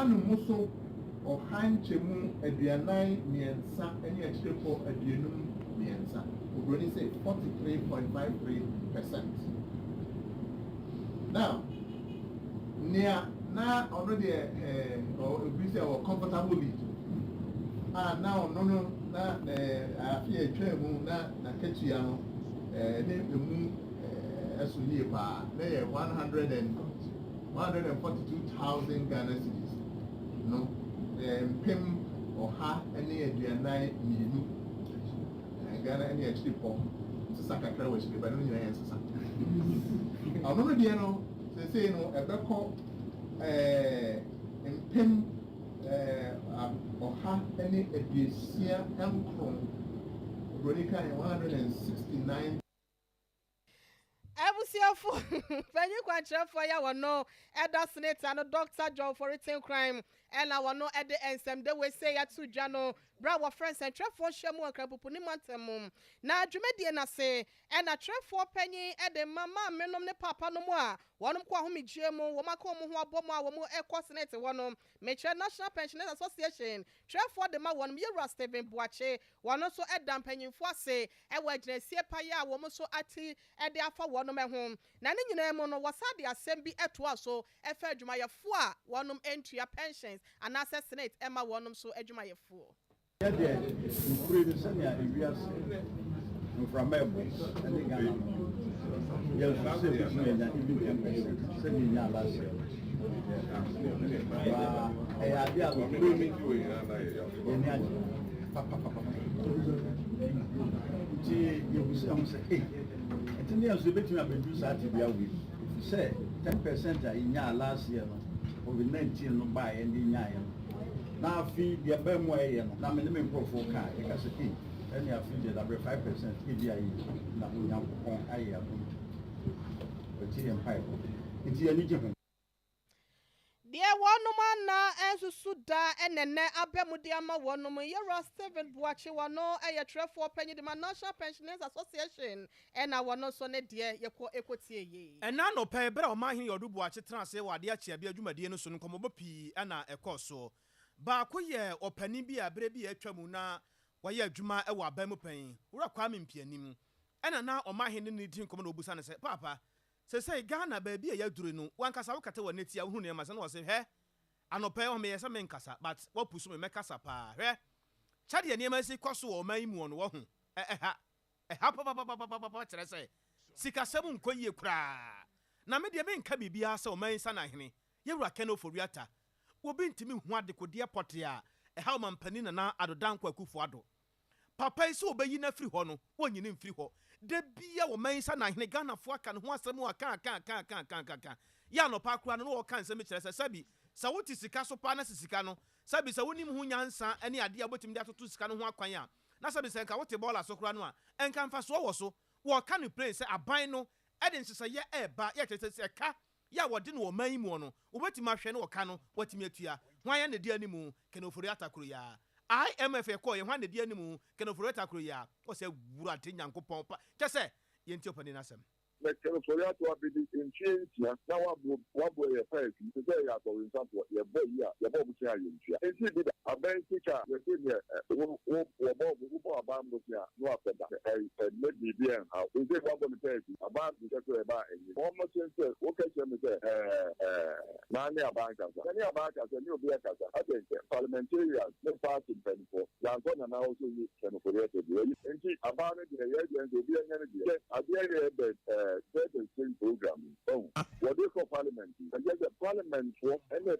no muso or hanchemu aduanan miensa any extra for aduanum miensa. We already say 43.53%. Now, near now already or we say our comfortable lead. Now no na afie twemu na ketua ne emu eso nie pa na 142,000 Ghana cedis no pem oha ene aduanan mienu Ghana ene actually pom sisa kakra wa shike ba no nyina yen sisa no de no say no ebeko pem oha ene aduasia enkron Ronika 169 Ebusiafo penyi kwantrefo ya wono Elder Senator no Dr. John for written crime and I wono ede ensem de we say ya to dwa no bra wo friends and trefo hwemu ankrapopo ni mantem na dwumedie na se and a trefo penyi ede mama menom ne papa no mu a wonom kwa homegye mu wo maka wo ho abom a wo mu ekọ senate wonom meche National Pensioners Association trefo de ma wonom Yewra Stephen Boache wono so edam penyimfo ase e wa gyinasie pa ya wo mu so ati ede afa wonom ehom na ne nyina mu no wasade asem bi etoa so efa adwumayefo a wonom entua pensions and access senate ema wonom so adwumayefo yeah there ukure ni sanya ewiase mframebo ene Ghana yeah so say be na even 10% say ni na last year wa dia go ni papa ti you say am say etini aso betimi abedu sa ti bia we say 10% a inya last year no COVID-19 no ba e ndi nya ye na afi dia ba mu aye no na me ne mprofo ka e ka se any afi dia da 5% e dia yi na unya ko aye abu oti empire iti ani je ho deɛ wɔnom na ensusu da enene abɛmudi ama wɔnom Yewra Stephen Boache wɔno ɛyɛ trɛfoɔ panyi de ma National Pensioners Association ɛna wɔno so ne deɛ yɛkɔ ekotie yi ɛna no pɛ bra o mahin yodu Boache transe wade akyia bi adwumadie no so no komobo pii ɛna ɛkɔ so ba ko yɛ opani bi abre bi atwamu na wɔyɛ adwuma ɛwɔ abamu pan wura kwame mpianim ɛna na o mahin ne din komo na obusa ne sɛ papa say Ghana baby ya duru no wankasa wokate wɔ netia hu ne ma se no wɔ se hɛ anɔpɛ o me yɛ sɛ me nkasa but wapusu me mekasa pa hɛ kyade ne ma si kwaso wɔ man mu no wɔ hu ɛha papa kyerɛ sɛ sikasɛm nkɔyie kura na me de me nka bibia sɛ o man sa na hene Yewra Keno Foriata obi ntimi hu adekode pote a ɛha ma mpani na adodan kwakufu ado papa isi obayi na firi hɔ no wonyini mfiri hɔ de bia wo man sa na hene Ghana fo aka no ho asɛm wa kan ya no pa kura no wo kan sɛm kyerɛ sɛ sabi sa woti sika so pa na sika no sabi sa wonim ho nyansa ene ade a botim de atoto sika no ho akwan a na sabi sɛ nka wote bɔɔla so kura no a enka mfa so wɔ so wo ka no play sɛ aban no ɛde nhyehyɛ yɛ ɛba yɛ kyerɛ sɛ ka ya wode no wo man mu no wobɛtimi ahwɛ no wo ka no watimi atua hwan ya ne de animu Keno Foriata kuro ya IMF ekɔ ye hwan ne de animu Keno Foriata kuro ya o sɛ wura te nyankopɔn pa kyɛ sɛ yɛnti opani nasɛm na Keno Foriata wa bi di ntia na wabo ye fa esi se say ya to example ye boy ya ye boy butia ye ntia enti bi da aban teacher ye say ye wo aban butia no afeda me bi bien ha we say wabo me say aban bi say e ba eni o mo say o ka say me say na ni aban kasa ni obi kasa ade parliamentarians no party benefo ya go na also ni Keno Foriata bi enti aban ne de ye de obi anya ne de ade ye be program. Oh, what they call parliament. And yes, the parliament for any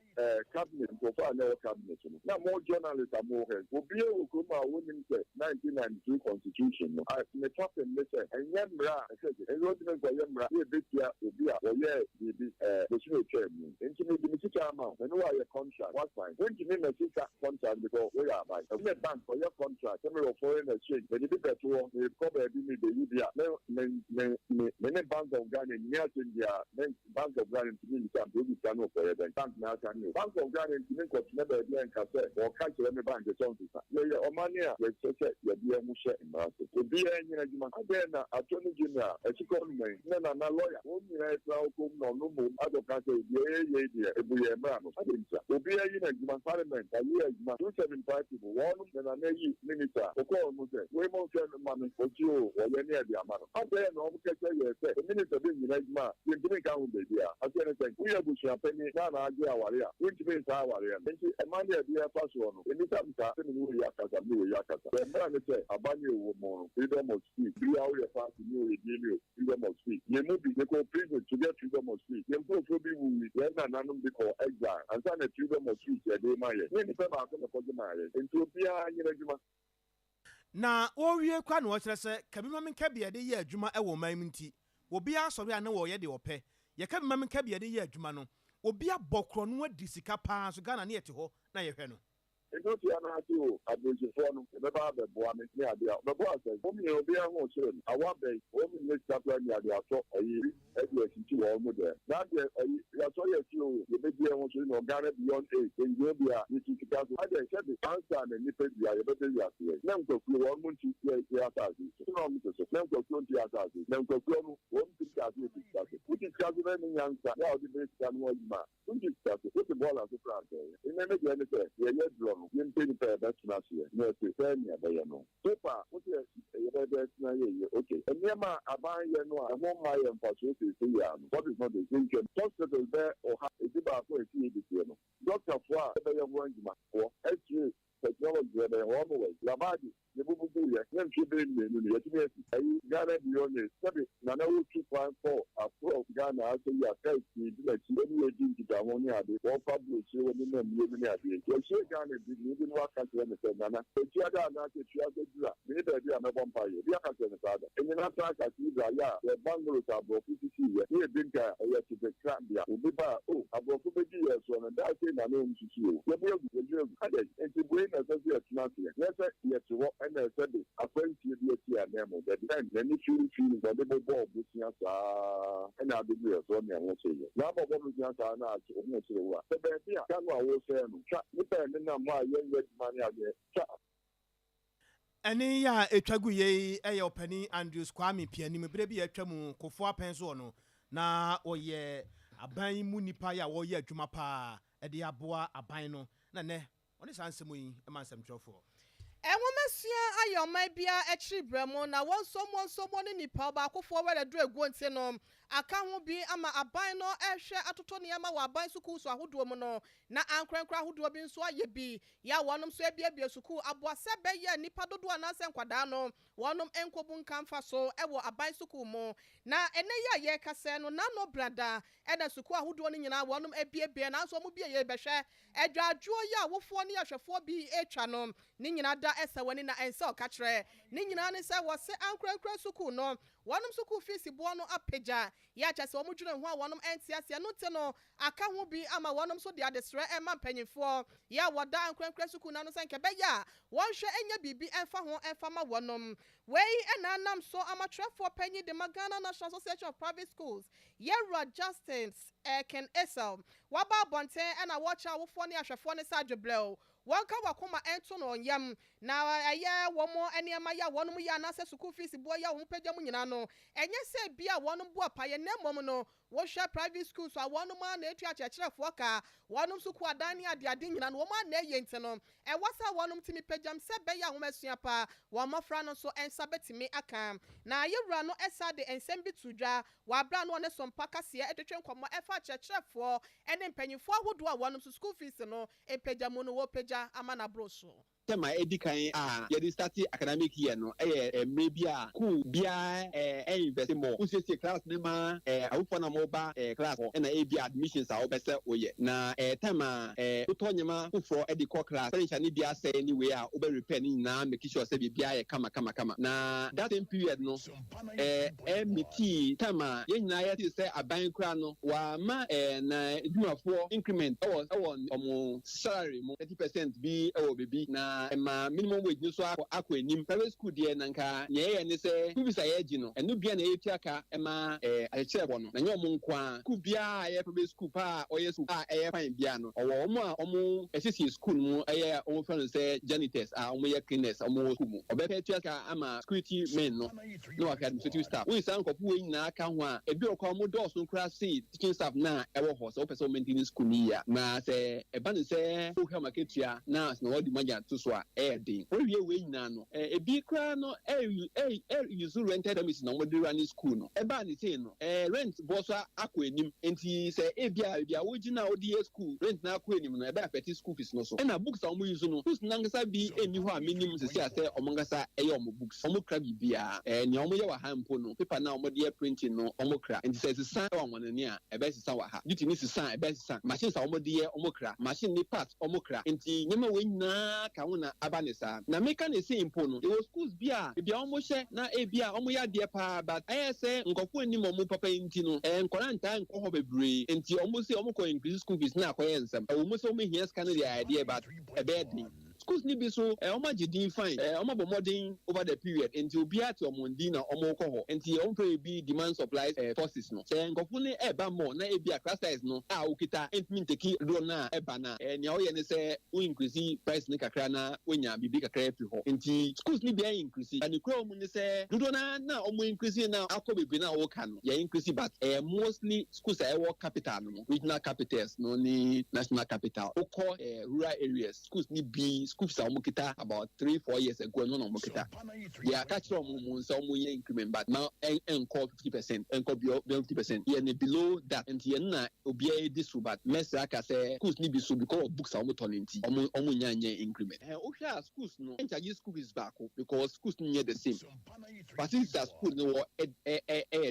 cabinet for our cabinet. Now more journalists are more heads. Will be able to come out winning the 1992 constitution. I may talk and listen. And Yemra, I said, and Rodman by Yemra, we bit here, the show chairman. And you need the Mr. Amount. And who are your contract? What's fine? When you need a contract because we are by a bank for your contract, some of foreign exchange. When you did that, you probably need the UBA. No, many Bank of Ghana near India, Bank of Ghana to me can do the for the Bank of Ghana to make what's never again cassette or catch any bank the song. Omania, let's say, the dear Musha in Market. To be any attorney general, a chicken man, no lawyer, only right now, no more, other countries, every year, man. I didn't say. To be a parliament, a year, 275 people, one and a minister, or call Moses, we won't send money for you or any of the amount. I say, no, the minister being in Egma, you drink out the idea. I said, we are Bush, a penny, Nana, Warrior, which means our warrior. And a man, dear person, anytime Yakata, the man say, a banner woman, freedom of speech, 3 hours past you, freedom of speech. You may be the prison to get freedom of speech. You will be with Yananum before exile, and then a freedom of speech, a day, my many people are going to put the marriage into Pia. Na owie kwa no kyerɛ sɛ kabima men ka bia de yɛ adwuma ɛwɔ man nti obi asɔre ana wɔ yɛ de opɛ yɛ kabima men ka bia de yɛ adwuma no obi abɔkro no adi sika paa so Ghana ne yɛte hɔ na yɛhwɛ no Eno ti ana ati o abojifo no e beba be boa me ni ade a bebo ase o mi obi an ho chere awa be o mi ne chapter ni ade aso oyi e di asiti wo mu de na de oyi ya so ye ti o ye be di e ho chere no Ghana beyond 8 en je bia ni ti ti gaso ade se de answer na ni pe bia ye be de ya se na nkoku wo mu ti ye atazi so mi so na nkoku ti atazi na nkoku no wo mi ti gaso ti gaso ti gaso na ni yansa na o di be sta no ma ti gaso ti bola so plan e na me de ne se ye drum you pay the best last year. No, it's a no. So far, what is okay. And Yama, I buy no, I won't buy and purchase what is not the same. Hospital there or a debate for a few years. Doctor Fwa, they are going to for X-ray technology, they are always Labadi. The Bubu, then she been in Ghana beyond it. Nana 2.4 approach Ghana as a year, like any agent to Damonia, or publish you when you know me. You Ghana did even work at the Nana. But you are not a Chia, maybe they are not vampire. They are not father. And then after I see that, the bungalows are broke 50 years. Here, Dinka, I have to take Crambia. Oh, I broke 50 years on and that's in an own to you. The bill is a joke. And to bring us as a snapper. Yes, yes, to walk. And I said, a friend to the Nemo, that then any feeling that they will go, and I'll be here, so I won't say it. Now, what was the answer? I'm not sure. The best thing I was saying, depending on my young money again. ɛne ya etwagu ye ɛyɛ opani Andrews Kwame Piani mebre bi atwa mu kofo apenso no na oyɛ aban mu nipa ya wo yɛ adwuma pa ɛde aboa aban no na ne ɔne sansɛm yi ɛma nsɛm twofo Enwomesia ayoma bia ekiri bremo na wonsomo ne nipa ba akofo were do egu nti no aka ho bi ama aban no ehwe atoto ne ama wa aban suku so ahodo mu no na ankrenkra ahodo bi nso aye bi ya wonom so ebia suku aboa sebe ye nipa dodo anase nkwada no wonom enkobu nkamfa so ewo aban suku mu na ene ya ye kase no na no brada ena suku ahodo no nyina wonom ebia na so mu bia ye behwe edwadwo ya wofo ne ahwefo bi etwa no ne nyina da esa wani na ensa okatre ne nyina ne se wo se ankrenkra suku no wonom suku fees bo no apeja ya cha se omudwene ho a wonom entiasia no te no aka ho bi ama wonom so de adesre ema mpanyifo ya woda ankrenkra suku na no se nke beya wonhwe enya bibi enfa ho enfa ma wonom wei enanam so amatrefo panyi de Ghana National Association of Private Schools Yera Justice Ken Esel waba bonte ena watcha wofo ne ahwefo ne sadwebleo wanka wakoma ento no yam na aye womo eniema ya wonom ya na se school fees bo ya wo pagya mu nyina no enye se bia wonom bo apaye na mom no wo hwe private schools so wonom na etu akyerɛkyerɛfo ka wonom so ku adan ne ade nyina no wo ma na eye nti no e wasa wonom timi pagyam se be ya wo masua pa wo mafra no so ensa betimi aka na yewura no esa de ensem bi tudwa wa bra no ne Sompa kase etwetwe nkomo efa akyerɛkyerɛfo ene mpanyifo ahodo a wonom so school fees no epagya mu no wo pagya amana broso tema edikan a ye start academic year no maybe a cool bia invest more usese class ne ma awufo na mo oba class na ebi admissions a obese oye na time uto nyema for edical class furniture ni bia say anyway a obe repair ni na make sure say bia ye kama na that same period no meti time a ye nyina ye say aban kra no wa ma na edumafo increment omo salary mo 30% bi bebi na ma minimum wage no so akọ enim private school there nanka ye ne say kubisa ye gi no enu bia na etu aka ma akyere bo no na nye omo nkwa school bia ye private school pa oye school a fine bia no omo esisi school mu omo friend say janitors omo ye cleaners omo school mu obepe tu aka ama security men no aka administrative staff we san kopu we nyina aka ho a ebi okwa omo doors no kra see teaching staff na ewo ho so person maintain school ni ya na say eba ne say o hwa maketua na no di manja to so a din we we nyina no ebi kra no use rented premises na mo dey running school no eba ne say no rent boss akọ enim enti say ebia wo gina odi school rent na akọ enim no eba affect school fees no so na books a mo use no books nangasa bi eni ho a minimum se say omongasa omo books omo kra bibia ne omo ye wa ha mpo no paper na omo dey printing no omo kra enti say sisan wa wonani a eba sisan wa ha duty ni sisan eba sisan machine sa omo dey omo kra machine ni parts omo kra enti nyema we nyina ka ho na aba ne sa na meka ne say mpo no e wo schools bia omo hye na ebia omo ya de pa but I say nkofo ani mo papa enti no nkoranta nkoho bebre enti omo say omo ko increase school fees na akoye nsam omo say omo hia scan the idea but a bad thing schools ni bi so omo gidin fine omo bo modern over the period enti obi ati omo ndi na omo ko ho enti omo pay bi demand supply forces no say nkofo ni eba mo na ebia class size no okita enti take do na eba na ne oye ne say o increase price ni kakra na onya bibi kakra fi ho enti schools ni bi increase and kro omo ni say do na omo increase na akobebi na wo ka no ya increase but mostly schools are work capital no regional capitals no ni national capital oko rural areas schools ni bi schools are mukita about 3-4 years ago no mukita ya catch omo so omo ye increment but now enko 50% enko bi 50% ye ne below that and ye na obi e disu but mess aka say schools ni bi so because books are omo tonenti omo nyanya increment o hwa schools no encharge school is back because schools ni the same but since that school no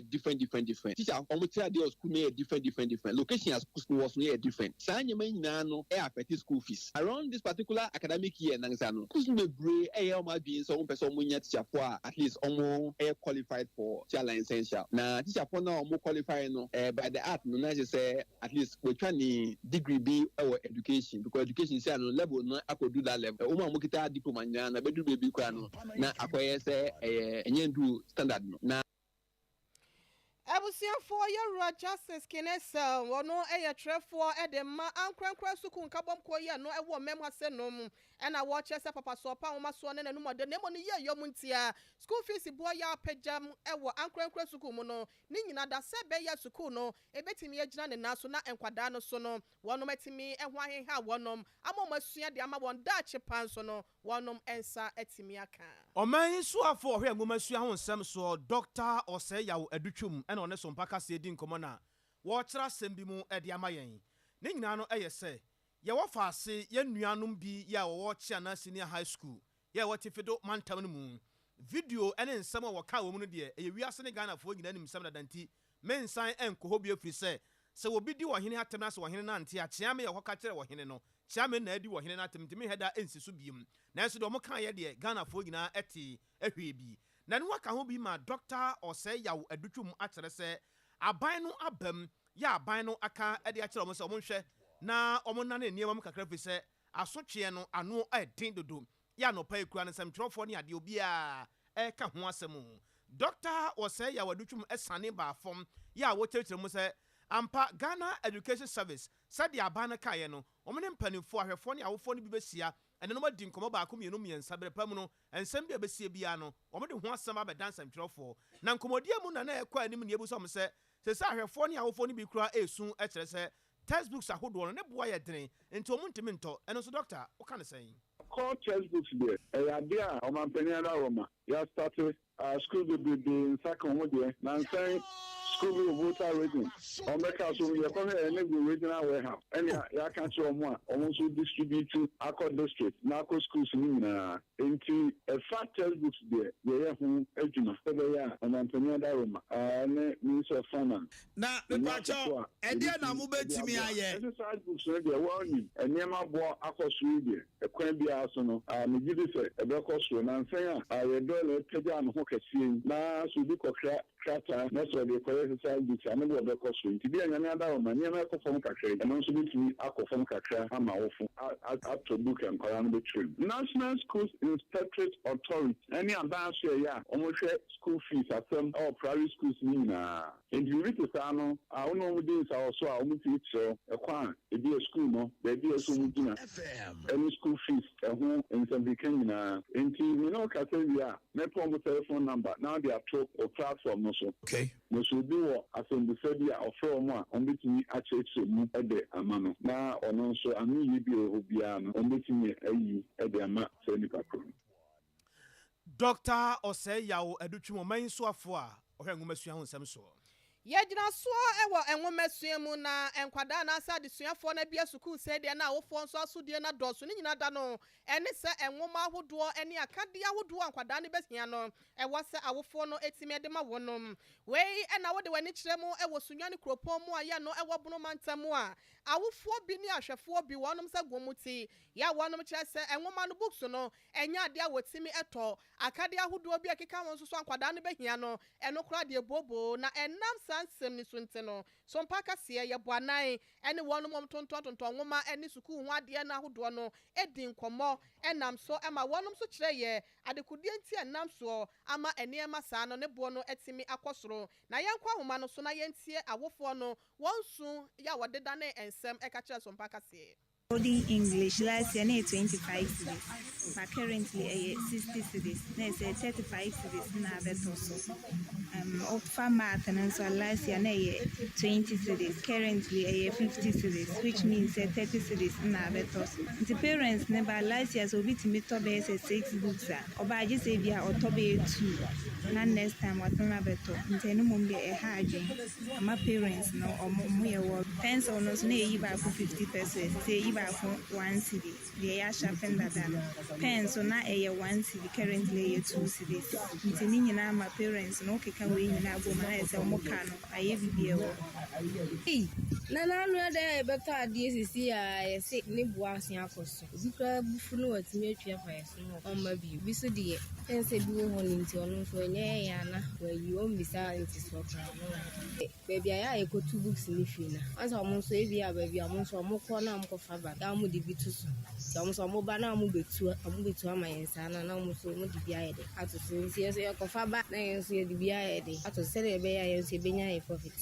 different teacher omo tell dey school no different location as school was no different saa nyema nyina no affect school fees around this particular academic year nangsa no schools no bebre omo bi so omo person omo nya teacher for at least omo qualified for teacher license na teacher for na omo qualify no by the art no na say at least we try ni degree be our education because education say no level no akodu that level omo kita diploma nya na bedu bebi kwa no na akoye say enye ndu standard no na abusiafo yɛwura justice kinesa wɔno ɛyɛ trɛfoɔ ɛde ma ankrankra suku nkabɔm kɔ yɛ no ɛwɔ mɛm ase nom ɛna wɔkyɛ sɛ papa so pa wɔma so ne nanum ɔde ne mo ne yɛ yɔm ntia school fees boɔ yɛ apɛgyam ɛwɔ ankrankra suku mu no ne nyina da sɛ bɛyɛ suku no ebetimi agyina ne naso na nkwadaa no so no wɔnom atimi ɛho aheha wɔnom ama wɔn asua de ama wɔn daakye pan so no wɔnom ɛnsa atimi aka ɔman suafo ɔhwɛ ngoma sua ho nsɛm so Dr. Oseyawo Adutwum ɛna ɔne Sompa kase di nkɔmɔ na wɔkyerɛ asɛm bi mu ɛde ama yɛn ne nyinaa no ɛyɛ sɛ yɛwɔ faase yɛn nuanom bi yɛ a wɔwɔ Chiana Senior High School yɛ wɔte fido mantam no mu video ɛne nsɛm a wɔka wɔ mu no deɛ ɛyɛ wiase ne Ghanafoɔ nyinaa nim nsɛm dadanti mensan ɛnkɔ hɔ bi afiri sɛ wɔbi di wɔhene atem na sɛ wɔhene nante a Chiame yɛ hɔ ka kyerɛ wɔhene no Chiame na adi wɔhene no atem ntimi hɛda ɛnsi so biem nanso deɛ ɔmo ka yɛ deɛ Ghanafoɔ nyinaa ɛte ɛhwɛ bi na ne waka ho bi ma Dr. Oseyawo Adutwum akyerɛ sɛ aban no abam yɛ aban no aka ɛde akyerɛ ɔmo sɛ ɔmo nhwɛ na ɔmo nane nneɛma mu kakra fi sɛ asotweɛ no ano ɛden dodo yɛ anɔpa ekura no nsɛmtwerɛfoɔ ne adeɛ obiara ɛka ho asɛm Dr. Oseyawo Adutwum ɛsane ba fam yɛ a wɔkyerɛkyerɛ mu sɛ ampa Ghana Education Service sɛdeɛ aban no kaeɛ no ɔmo ne mpanimfoɔ ahwɛfoɔ ne awofoɔ no bi bɛhyia ɛne no madi nkɔmɔ baako mmienu mmiɛnsa bere pa mu no nsɛm bi a bɛsie biara no ɔmo de ho asɛm abɛda nsɛmtwerɛfoɔ na nkɔmɔdiɛ mu na ɛkɔ anim ne ebu sɛ ɔmo sɛ sɛ ahwɛfoɔ ne awofoɔ no bi kura esu ɛkyerɛ sɛ textbooks ahodoɔ no ne boa yɛ dene nti ɔmo ntimi ntɔ ɛno nso doctor woka ne sɛn call textbooks there ɛyɛ adeɛ a ɔmampanin ara wɔ ma yɛastate school bebrebe nsa ka ho deɛ na nsɛn school voter rating. On the council, you're going to regional warehouse. And you can't show more. Almost distribute to Accord District, Narco schools into a fat textbooks there. They have ejuma. And Antonio Daruma. And Minister of Finance. Now, the Pacho, and then I'm moving to me. Exercise books, they're warning. And Yama bought Accord Sweden. A quaint be arsenal. Me give it a breakfast and I'm saying, I don't take down Hooker scene. Now, so do Kata, that's why they call exercise books. I never breakfast swing. To be another man, you never perform Kakra. And also to me, I perform Kakra. I'm out to book and around the tree. National Schools Inspectorate Authority. Any advance here, almost school fees at some or private schools. And you read the Sano, I don't know what this also. I want to so a quan, a dear school, no, they be a school dinner. Any school fees at home in some weekend. And you know, Cateria, my telephone number. Now they are talk or platform also. Okay. No, so do as in the third year or 4 months on between actually at the Amano. Now, or no, so I mean, you be a Hobiano on between at the Ama Senica. Doctor Osei Yao Educhimo main so afua or Hangumesua on some so. Yegyina so ewo enwomesua mu na enkwada na asa de suafo na bia sukuu se de na awofo nso asodie na dɔso ni nyina da no ene se enwoma ahodoɔ ene akade ahodoɔ ankwada ne behia no ewo se awofo no etime de ma wonom wei ena wo de wani kyerɛ mu ewo sunwane kropon mu aya no ewo bono mantam a awofo bi ni ahwɛfo bi wonom se gomuti ya wonom kyerɛ se enwoma no books no enya ade a wotimi ɛtɔ akade ahodoɔ bi akeka won so so ankwada ne behia no eno kra de bobo na enam sansem ni sunteno Sompa kase ye boanan ene wonom tonton nwoma ene suku ho ade na ahodoɔ no edi nkomo enam so ema wonom so kyerɛ ye adekudie nti enam so ama eniema saa no ne bo no etimi akosoro na yenkwa homa no so na yentie awofo no wonsu ya wodeda ne ensem eka kyerɛ Sompa kase. Studying English last year, 25 cities, but currently 60 cities. Next 35 cities na betoso. Offer math and so last year 20 cities. Currently 50 cities, which means 30 cities na betoso. The parents never last year so bit me to be 6 books. Or by just say or to be 2. Not next time what na beto. Intenu mumbi a hard. My parents no or more work. Pens or no say you buy for 50 pesos. Say you buy for 1 city. The air sharpen that pen so now a 1 city currently 2 cities. Intending my parents no can win in a woman as a mocano. I be a hey, Nana, there better ideas here. I say, live once in a cost. Because Buffalo at me on my view. We so dear, and say, do one into on for an Yana where you won't be silent. Baby, I got 2 books in the film. As I almost say, baby, I'm also more corner. I'm covered. I'm with the bitus. I'm so mobile. I'm moving to my son, and I'm so much the BID. I to say, yes, you're covered back. I see the BID. I to say, I say, Benya profit.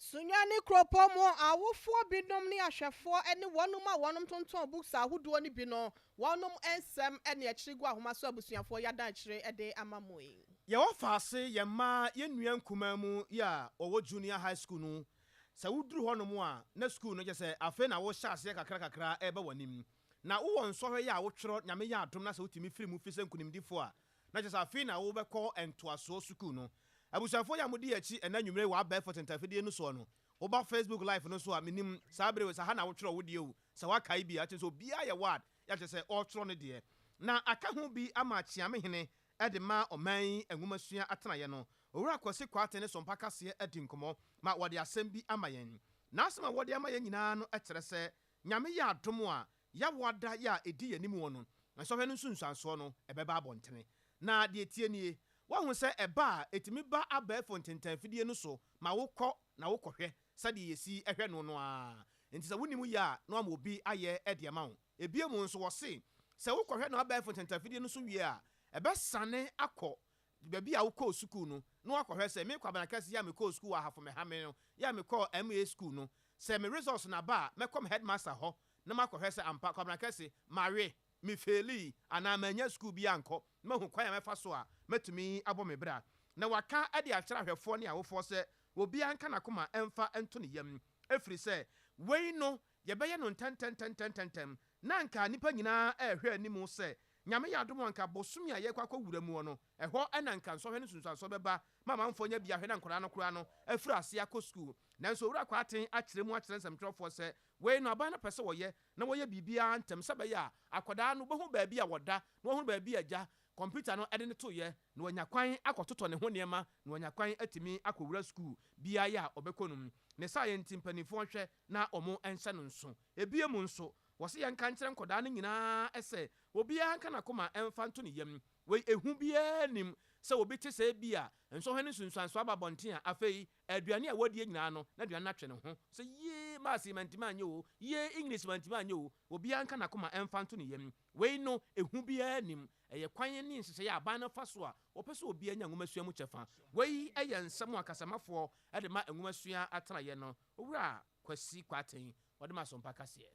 Sunyani kropomo awofo binom ni ahwefo ene wonom tonton books ahodo ni bi no wonom ensem ene akyirigu ahomaso abusuafo yada akyire ede amamoi ye wo faase ye ma ye nua nkuma mu ya owo junior high school no sa wuduru honom a na school no je se afa na wo hyase kakra ebe wanim na wo nsohwe ya wo tworo nyame ya adom na sa wutimi firi mu fise nkunimdifo a na je se afa na wo bekọ entoaso school no abusuafo ya mudi achi enanwumre wa ba for tentafidie no so no oba Facebook live no so a minim sabre we sa ha na wo tworo wo de o sa wa kai bi a che so bia ye word ya che se o tworo no de na aka ho bi ama chiame hene e de ma oman enwumasua atena no owura kwase kwate ne Sompa kase edi nkomo ma wo de asem bi ama yen na asema wo de ama yen nyina no e kire se nyame ya adom a ya wada ya edi yanim wo no na so hwe no sunsuanso no e beba abontene na de etie nie wahu se eba etimi ba abefo ntentafidie no so ma wokɔ na wokɔhwɛ sade yesi ehwɛ no no a enti sɛ wonimu ya na ma obi ayɛ ede ma wo ebiemu nso wɔ se sɛ wokɔhwɛ na abefo ntentafidie no so wie a ebesane akɔ baabi a wokɔ sukuu no na wakɔhwɛ sɛ me kwabana kase ya me kɔ sukuu a hafo me ha me no ya me kɔ MA school no sɛ me results na ba mɛkɔ headmaster hɔ na makɔhwɛ sɛ ampa kwabana kase mawe me faili ana manya school bi ankɔ mahu kwan ya mefa so a metumi abɔ me bra na waka ade akyerɛ ahwɛfoɔ ne awofo sɛ obi anka na koma emfa ento ne yam efiri sɛ wei no yɛbɛyɛ no ntantantantantantam na nka nipa nyinaa ehwɛ animu sɛ nyame ya adom anka bosom ya yɛkɔ akɔwura mu no ɛhɔ ɛna nka nsɔhwɛ ne sunsuansɔ bɛba mama mfo nya bia hwɛ na nkɔra no kora no afiri ase akɔ school nanso owura kwaten akyerɛ mu akyerɛ nsɛmtwerɛfoɔ sɛ wei no aban no pɛ sɛ wɔyɛ na wɔyɛ biribiara ntɛm sɛ bɛyɛ a akwadaa no bɛhu baabi a wɔda na wɔhu baabi a agya computer no ɛde ne toyɛ na wɔanya kwan akɔtotɔ ne ho nneɛma na wɔanya kwan atumi akɔwura school biara yɛ a ɔbɛkɔ no mu ne saa yɛ nti mpanimfoɔ hwɛ na ɔmo ɛnhyɛ no nso ebie mu nso wɔsi yɛn nka nkyerɛ nkɔdaa no nyinaa ɛsɛ obiara nka n'akoma ɛmfa nto ne yam wei ehu biara nim sɛ obi te sɛ bi a nsɔhwɛ ne sunsuanso aba bɔnten a afei aduane a wɔdie nyinaa no na aduane atwe ne ho sɛ yee maasi mantima anyɛ o yee english mantima anyɛ o obiara nka n'akoma ɛmfa nto ne yam wei no ehu biara nim ɛyɛ kwan ne nhyehyɛ aban no fa so a wɔpɛ sɛ obiara nya nwomasua mu kyɛfa wei ɛyɛ nsɛm a kasamafoɔ ɛde ma nwomasua atenayɛ no owura kwasi kwaten wɔde ma Sompa kaseɛ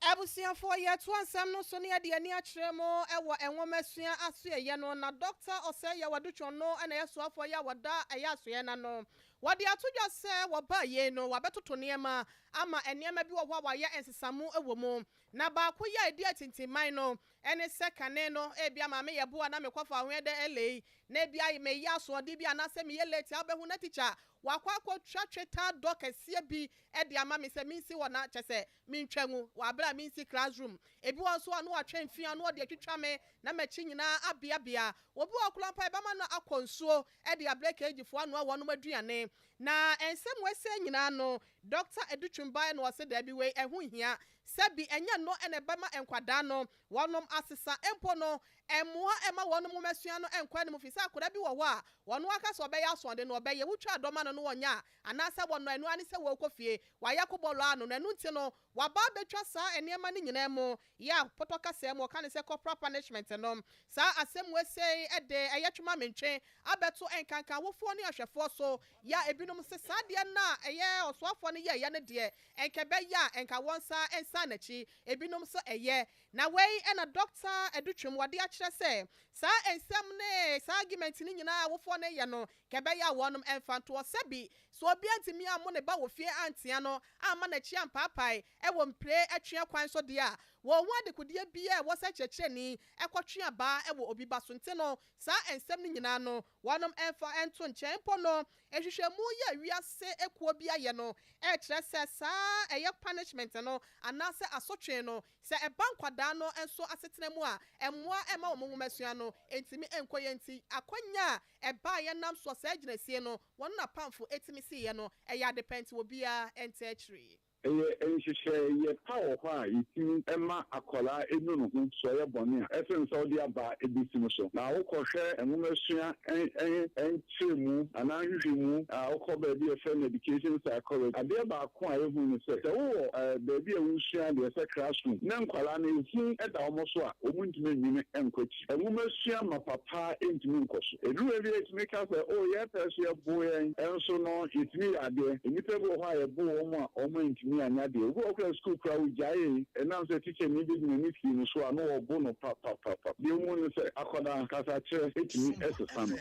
Abusiafo ye to ansam no so ne de ani akyerɛ mo ɛwɔ enwomasua asoɛyɛ no na doctor ɔsɛ yɛ wadutwo no ɛna yɛsoafo yɛ wada ɛyɛ asoɛ na no wɔde atodwa sɛ wɔba ye no wabɛtoto nneɛma ama nneɛma bi wɔ hɔ a wɔayɛ ensesamu ɛwɔ mu na baako yɛ edi atintiman no ɛne sɛ kane no ebia ma me yɛ boa na me kɔfa ho ɛdɛ ɛlɛi na ebia me yɛ asoɔde bi anasɛ me yɛ late abɛhu na teacher wakɔ twatweta dɔ kɛseɛ bi ɛde ama me sɛ minsi wɔ na kyɛ sɛ mentwangu wabra minsi classroom ebi wɔ so ano atwɛn fia no de atwitwa me na machi nyinaa abiabia obi wɔ kulampa ɛbɛma no akɔ nsuo ɛde abrɛka agifo ano wɔ no aduane na ensɛm wɛsɛ nyinaa no Dr. Edutwumba no wɔsɛ da bi wei ɛho hia sɛbi ɛnya no ɛna ɛbɛma nkwadaa no wɔnom asesa empo no ɛmoa ɛma wɔnom masua no ɛnkwa ne mu fi sɛ akoda bi wɔ hɔ a wɔno aka sɛ ɔbɛyɛ asɔnde no ɔbɛyɛ wotwa adɔma no no wɔnya anaasɛ wɔno ɛno ani sɛ wɔkɔ fie wɔayɛ kɔbɔlɔ ano no ɛno nti no waba betwa saa nneɛma no nyinaa mu yɛ pɔtɔ kasɛɛ mu ɔka ne sɛ corporal punishment no saa asɛm wɛsɛ ɛde ɛyɛ twuma mentwe abɛto ɛnkankan wofoɔ ne ahwɛfoɔ so ya ebinom sɛ saa deɛ na ɛyɛ ɔsoafoɔ no yɛ ne deɛ ɛnkɛbɛyɛ a ɛnka wɔn sa ɛnsa n'akyi ebinom so ɛyɛ na wei ɛna Dr. Edutwum wɔde akyerɛ sɛ saa ensɛm ne saa argument ni nyinaa wofoɔ no yɛ no kɛbɛyɛ a wɔnom ɛmfa nto ɔsɛbi so obi antimi a mo ne ba wɔ fie antia no ama n'akyi ampaapae ɛwɔ mpire atwea kwan so deɛ a wɔn ho adekodeɛ bi a wɔsɛ kyerɛkyerɛni ɛkɔtwea ba ɛwɔ obi ba so nti no saa ensɛm no nyinaa no wɔnom ɛmfa ɛnto nkyɛn mpo no ehwehwɛmu yɛ wiase ekuo bi ayɛ no ɛkyerɛ sɛ saa ɛyɛ punishment no anaasɛ asotwe no sɛ ɛba nkwadaa no nso asetena mu a ɛmoa ɛma wɔn nwomasua no entimi ɛnkɔyɛ nti akonya a ɛba yɛ nam so sɛ gyinasie no wɔn na pamfo etimi si yɛ no ɛyɛ adepɛnti obia ɛnte akyiri nhyehyɛ yɛ pa wɔ hɔ a yɛtumi ɛma akwadaa enu no ho so ɔyɛ bɔne a ɛsɛ nsa ɔde aba ebisi no so na wokɔhwɛ nwomasua ɛnkyerɛ mu anaa nhwehwɛ mu a wokɔ baabi yɛfrɛ no education psychology adeɛ baako a ɛhu no sɛ wowɔ baabi a wosua deɛ sɛ classroom na nkwadaa no ehu ɛda wɔn so a wɔn ntumi nnwene ɛnkɔkyi nwomasua ma papa ntumi nkɔ so eduru bi etumi ka sɛ o yɛpɛ so yɛbo yɛn ɛnso no yɛtumi yɛ adeɛ nnipa bi wɔ hɔ a yɛbo wɔn a wɔn ntumi anya deɛ obi ɔkura school kura ogyae ɛnam sɛ teacher ni bi n'ani fi no so a no ɔbo no papapapa deɛ mu no sɛ akwadaa kasakyerɛ etumi ɛsesa no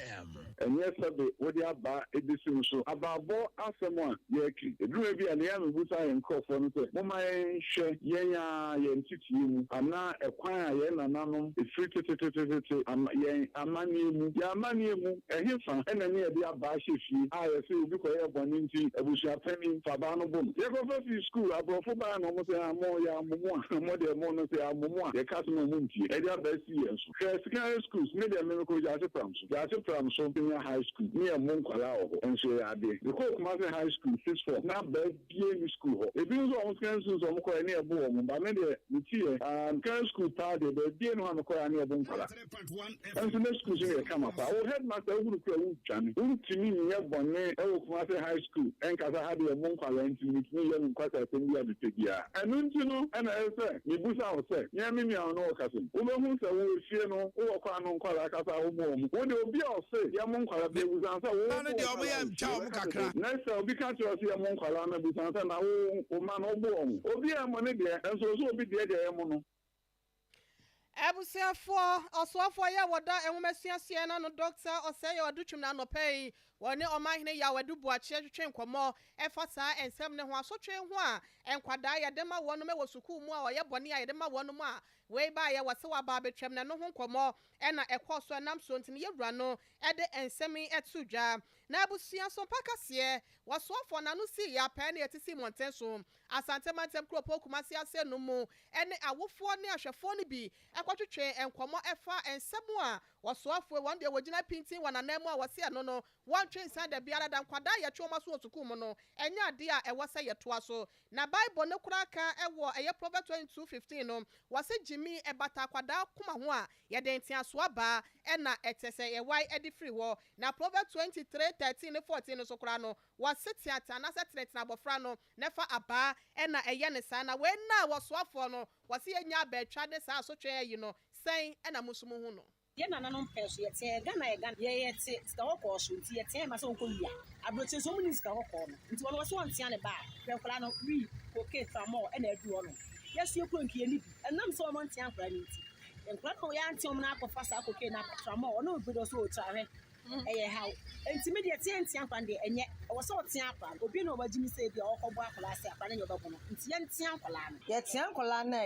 ɛnyɛ sɛbe wɔde aba ebisi no so abaabɔ asɛm a yɛakiri eduruma bi a ne yɛn amebusa yɛn nkurɔfoɔ no sɛ moma yɛnhwɛ yɛn a yɛn titie mu anaa ɛkwan a yɛn nananom efiri tetetetete yɛn amanneɛ mu yɛn amanneɛ mu ɛhefa ɛna ne yɛde aba ahyɛ fie a yɛsɛ obi kɔyɛ bɔne nti abusuapɛni fabaa no bom yɛkɔfa fi school aborɔfo baa na ɔmo sɛ amɔ yɛ amomo a ɔmo deɛ mo no sɛ amomo a yɛka so na ɔmo ntie ɛde aba asi yɛn so hwɛ secondary schools ne deɛ mmemme kɔ gyaase pram so senior high school ne yɛ mo nkwalaa wɔ hɔ nso yɛ adeɛ yɛkɔ Kumasi high school 6-4 na baa bie ni school hɔ ebi nso ɔmo secondary schools ɔmo kɔɛ ne yɛbo wɔn ba ne deɛ ne ti yɛ secondary school paa deɛ baa bie no hɔ kɔɛ ne yɛbo nkwalaa nso ne schools no yɛ kama paa o headmaster ehuru kura wo twane ntumi nyɛ bɔnne ɛwɔ Kumasi high school ɛnkasa ha deɛ mo nkwalaa ntumi yɛ no nkwasa ɛsɛm bi abɛtɛ biara ɛno nti no ɛna ɛsɛ mebusa wo sɛ nyɛ me nua no wɔ kasa mu wobɛhu sɛ wowɔ fie no wowɔ kɔ ano nkwalaa kasa wobɔ wɔ mu wode obi a ɔse yɛmo nkwalaa bɛbusan sɛ na sɛ obi ka kyerɛ sɛ yɛmo nkwalaa no busan sɛ na wo ma no wobɔ wɔ mu obi a mmɔ ne deɛ ɛnso so obi deɛ deɛ ɛmo no Abusiafo ɔsoafoɔ yɛ wɔda enwomasua sie na no Dr. Ɔsɛyɛ Odutwum na anɔpɛ yi wɔne ɔmanhene yɛ awadu buakye twetwe nkɔmmɔ ɛfa saa ensɛm ne ho asotwe ho a nkwadaa yɛde ma wɔn wɔ sukuu mu a ɔyɛ bɔne a yɛde ma wɔn mu a wei ba yɛ wɔse waba abɛtwam na no ho nkɔmmɔ ɛna ɛkɔ so ɛnam so nti ne yɛwura no ɛde ensɛm yi ɛto dwa na abusua Sompa kaseɛ wɔsoafo na no si yɛ apɛ ne yɛte si mmɔnten so asantemantam kuropɔ Kumasi ase no mu ɛne awofoɔ ne ahwɛfoɔ no bi ɛkɔtwetwe nkɔmmɔ ɛfa ensɛm a wɔsoafo wɔn deɛ wɔgyina pintin wɔ nanan mu a wɔse ɛno no wɔntwe nsa da biara da nkwadaa yɛtwe wɔn so wɔ sukuu mu no ɛnyɛ ade a ɛwɔ sɛ yɛtoa so na Bible ne kora ka ɛwɔ ɛyɛ Proverbs 22:15 no wɔse gyimi ɛbata akwadaa kuma ho a yɛde nteasoa baa ɛna ɛtɛ sɛ yɛwae ɛde firi hɔ na Proverbs 23:13 ne 14 no so kora no wɔse teata na sɛ tenetena abɔfra no ne fa abaa ɛna ɛyɛ ne saa na wei na wɔsoafoɔ no wɔse yɛnya abɛtwa ne saa asotwe yi no sɛn ɛna musumu ho no yɛ nananom pɛ so yɛte Ghana yɛte sika hɔkɔɔ so nti yɛte ma sɛ wokɔ wia aburokye so mu ne sika hɔkɔɔ no nti wɔn wɔso wɔntea ne baa hwɛ no wi koke famɔ ɛna adu hɔ no yɛso yɛkɔ nkie ne bi ɛnam sɛ wɔn ntea nkora ne nti nkora no yɛante wɔn na akɔfa saa koke na famɔ ɔno obi do so ɔtwa ɛyɛ haw nti me deɛ ntea nkora deɛ ɛnyɛ ɛwɔ sɛ ɔtea akora obi na ɔbɛgye mi sɛ bi a ɔkɔbɔ akora ase akora ne yɛ ɔbɛbɔ no nti yɛntea nkora no yɛtea nkora no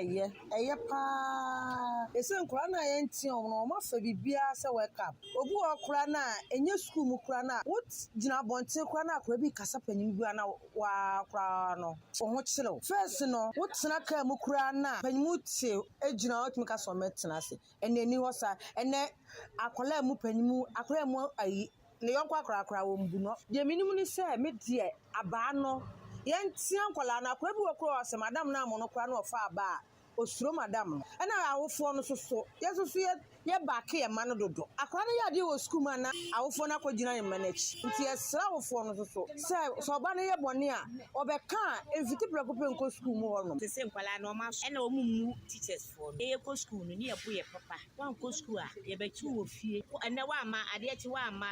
ɛyɛ paa ɛsɛ nkora no a yɛntea wɔn no ɔma fa biribiara sɛ wɛkap obi wɔ kora no a ɛnyɛ sukuu mu kora no a wogyina abɔnten kora no akora bi kasa panyin bi a na wakora no wo ho kyerɛw first no wotena kaa mu kora no a panyin mu te gyina wɔtumi ka sɛ ɔmɛtena ase ɛna ani hɔ saa ɛnɛ akwadaa mu panyin mu akwadaa mu ayi ne yɔnko akora wɔ mbu no deɛ minim ne sɛ me deɛ abaa no yɛntea nkwadaa no akora bi wɔ kora ɔsɛ madam no amono kora no ɔfa abaa osuro madam no ɛna awofoɔ no soso yɛsoso yɛ baake yɛ ma no dodo akora no yɛ adeɛ wɔ sukuu mu ana awofoɔ no akɔgyina yɛ ma no akyi nti yɛsrɛ awofoɔ no soso sɛ ɔba no yɛ bɔne a ɔbɛka a ɛmfiti prɛko pɛ nkɔ sukuu mu hɔ no te sɛ nkwadaa no ɔma ɛna ɔmu mu teachers foɔ no yɛkɔ sukuu no ne yɛbo yɛ papa wankɔ sukuu a yɛbɛkyi wɔ fie ɛnɛ waama adeɛ kye waama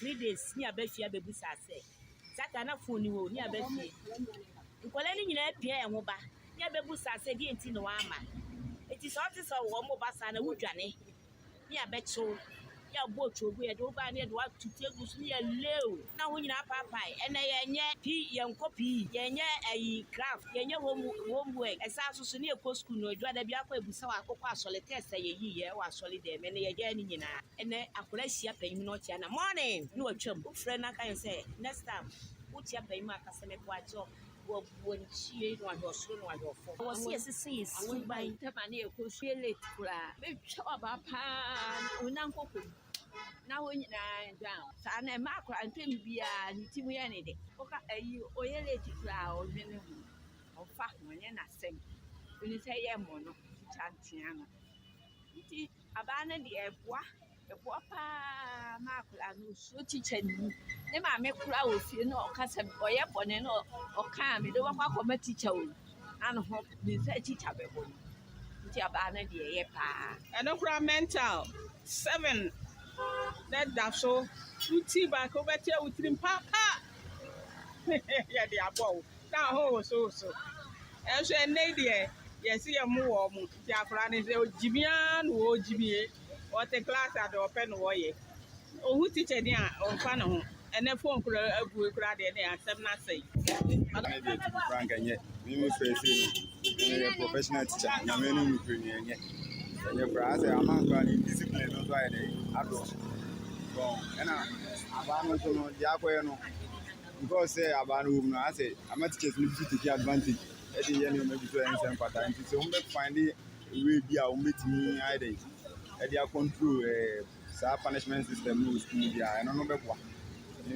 3 days ne abɛfie abɛbusa sɛ sata na foɔ ni wɔ ne abɛfie nkwadaa no nyinaa pia ɛho ba ne abɛbusa sɛ deɛ nti na waama eti sɛ ɔte sɛ wɔn mo ba saa na wodwane ne abɛkyew yɛ bɔ otwogu yɛ de wo ba ne de watutu egu so ne yɛ lew na ho nyinaa paapae ɛnɛ yɛnyɛ pii yɛnkɔ pii yɛnyɛ ayi craft yɛnyɛ homework ɛsa so so ne yɛkɔ school no adwa da bi akɔ ebusa wɔ akɔkɔ asɔle test yɛyi yɛ wɔ asɔle dɛm ɛnɛ yɛgya ne nyinaa ɛnɛ akɔla hyia panyin no ɔkyea na morning ne wɔtwam wofrɛ no aka yɛ sɛ next time wokyia panyin mu akasa me kɔ akyɛw wɔnkyie no adɔsoro no adɔfo wɔsi esisi esi ban tɛma ne ekɔ so late kura betwa ɔba paa onankoko na wo nyinaa down saa na ma akora ntɛm bia ne ti mu yɛ ne de ɔka ayi oyɛ late kura ɔdwe ne ho ɔfa wɔnyɛ n'asɛm oni sɛ yɛ mo no kyantea no nti aba na de ɛboa paa ma akora no so tikya ni ne maame kura wɔ fie no ɔkasa ɔyɛ bɔne no ɔka me de wakɔ akɔma tikya wo ano ho ne sɛ tikya bɛbɔ nti aba na de ɛyɛ paa ɛno kura mental 7 na da so uti ba ko bɛte utrim papa yɛ de abɔ wo na ho so ɛnso ɛnɛ deɛ yɛsi yɛ mu wɔ mu ti akora ne sɛ ojibia no wɔ ojibie wɔte class ade ɔpɛ no wɔyɛ ohu teacher ni a ɔmfa ne ho ɛnɛ phone kura abu kura deɛ ne asɛm na sɛ frank ɛnyɛ mimi fɛsi no ɛyɛ professional teacher nyame no mu kura nyɛ ɛyɛ kura asɛ amankura ne discipline no so ayɛ dɛ adɔ bon ɛna aba no so no deɛ akɔyɛ no because sɛ aba no wɔ mu no asɛ ama teachers no bi take advantage ɛde yɛ ne ɔma bi so ɛnsɛm pata nti sɛ wɔn bɛ find way bi a wɔn bɛtumi ayɛ dɛ ɛde akɔntrol saa punishment system no wɔ sukuu bi a ɛno no bɛboa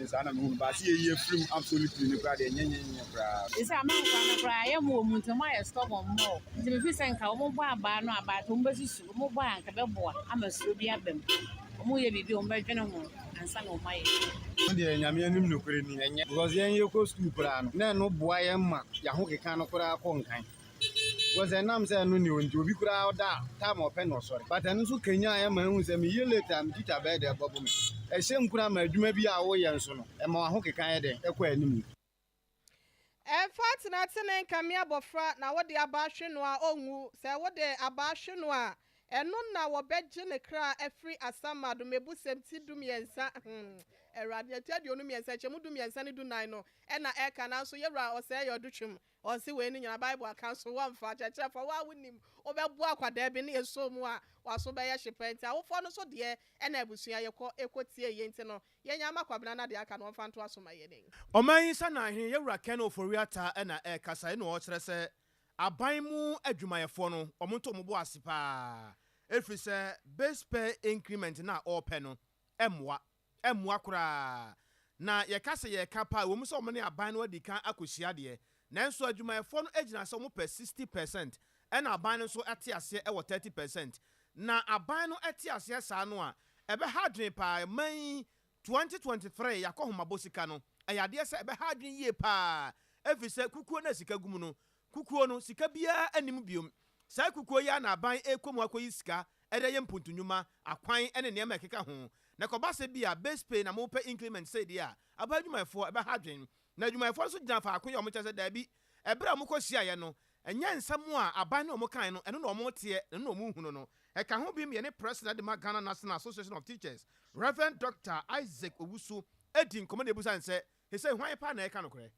saa na mehu baase yɛyi afirim absolutely ne koraa deɛ ɛnyɛ koraa ɛsɛ amankora no koraa yɛ ma wɔ mu nti moayɛ stubborn mmɔ nti mefi sɛ nka wɔmobɔ abaa no abaa to wɔmbɛsusu wɔmobɔ a nka bɛboa ama suro bi aba mu wɔmoyɛ biribi wɔmbɛdwene ho ansa na wɔmayɛ deɛ nyame anim nokorɛ ni ɛnyɛ because yɛn yɛkɔ sukuu koraa no na ɛno boa yɛn ma yɛho keka no koraa kɔ nkan because ɛnam sɛ ɛno ne ɔnti obi koraa ɔda time ɔpɛ na ɔsɔre but ɛno nso kanya a ɛma ɛhu sɛ meyɛ later metita bɛɛ de ɛbɔbɔ me ɛhyɛ nkura ma adwuma bi a woyɛ nso no ɛma waho keka yɛ dɛ ɛkɔ anim ɛmfa tenatene nkame abɔfra na wode aba ahwe no a ɔnwu sɛ wode aba ahwe no a ɛno na wɔbɛgye ne kra ɛfiri asama do mebusɛm ti du miɛnsa ɛwurade ɛtɛ deɛ onu miɛnsa kyɛ mu du miɛnsa ne du nan no ɛna ɛka nanso yɛwura ɔsɛ yɛ ɔdutwem ɔsi wei ne nyina bible aka so wɔmfa kyɛkyɛ fa wa wonim wobɛboa akwadaa bi ne ɛso mu a waso bɛyɛ hyepɛ nti awofoɔ no so deɛ ɛna abusua yɛkɔ ɛkɔtie yɛ nti no yɛnya ama kwabena na deɛ aka no ɔmfa nto asoma yɛ ne ɔman yi sa na ahene yɛwura kɛn oforiata ɛna ɛkasa ɛna ɔkyerɛ sɛ aban mu adwumayɛfoɔ no ɔmo nto ɔmo bo ase paa ɛfiri sɛ base pay increment na ɔɔpɛ no ɛmmoa koraa na yɛka sɛ yɛka paa wɔn mu sɛ ɔmo ne aban no adi kan akɔhyia deɛ nanso adwumayɛfoɔ no gyina sɛ ɔmo pɛ 60% ɛna aban no nso ɛte aseɛ ɛwɔ 30% na aban no ɛte aseɛ saa no a ɛbɛha adwene paa man 2023 yɛakɔ homabɔ sika no ɛyɛ adeɛ sɛ ɛbɛha adwene yie paa ɛfiri sɛ kukuo na sika gum no kukuo no sika biara anim biom saa kukuo yi na aban ɛkɔ mu akɔyi sika ɛdɛ yɛ mpontunwuma akwan ɛne nneɛma ɛkeka ho na kɔba sɛ bi a base pay na mopɛ increment sɛ deɛ a aba adwumayɛfoɔ ɛbɛha adwene na adwumayɛfoɔ nso gyina faako yɛ ɔmo kyɛ sɛ daabi ɛberɛ a ɔmo kɔhyiaeɛ no ɛnyɛ nsɛm a aban ne ɔmo kan no ɛno na ɔmo teɛ ɛno na ɔmo hunu no ɛka ho bi yɛ ne president de ma Ghana National Association of Teachers Reverend Dr. Isaac Owusu edi nkɔmɔ de ebusa nsɛ hesɛ hwan pa na ɛka no korɛ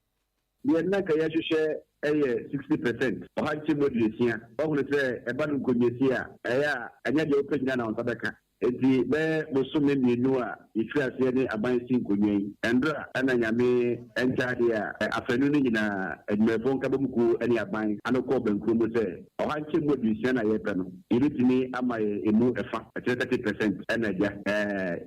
deɛ nna ka yɛhwehwɛ ɛyɛ 60%. Ɔhankye mu aduosia. Ɔhunu sɛ ɛba no nkonnwasi a ɛyɛ a ɛnyɛ deɛ wopɛ nyina na wo nsa bɛka. Enti bɛyɛ bosome mmienu a yɛfiri aseɛ ne aban si nkonnwa yi. Ɛndora ɛna nyame ɛnkyɛade a afanu no nyinaa adwumayɛfoɔ nka bɛmukuo ne aban ano kɔɔ bankuro mu sɛ ɔhankye mu aduosia na yɛpɛ no yɛbɛtumi ama ɛmu ɛfa ɛkyerɛ 30% ɛna agya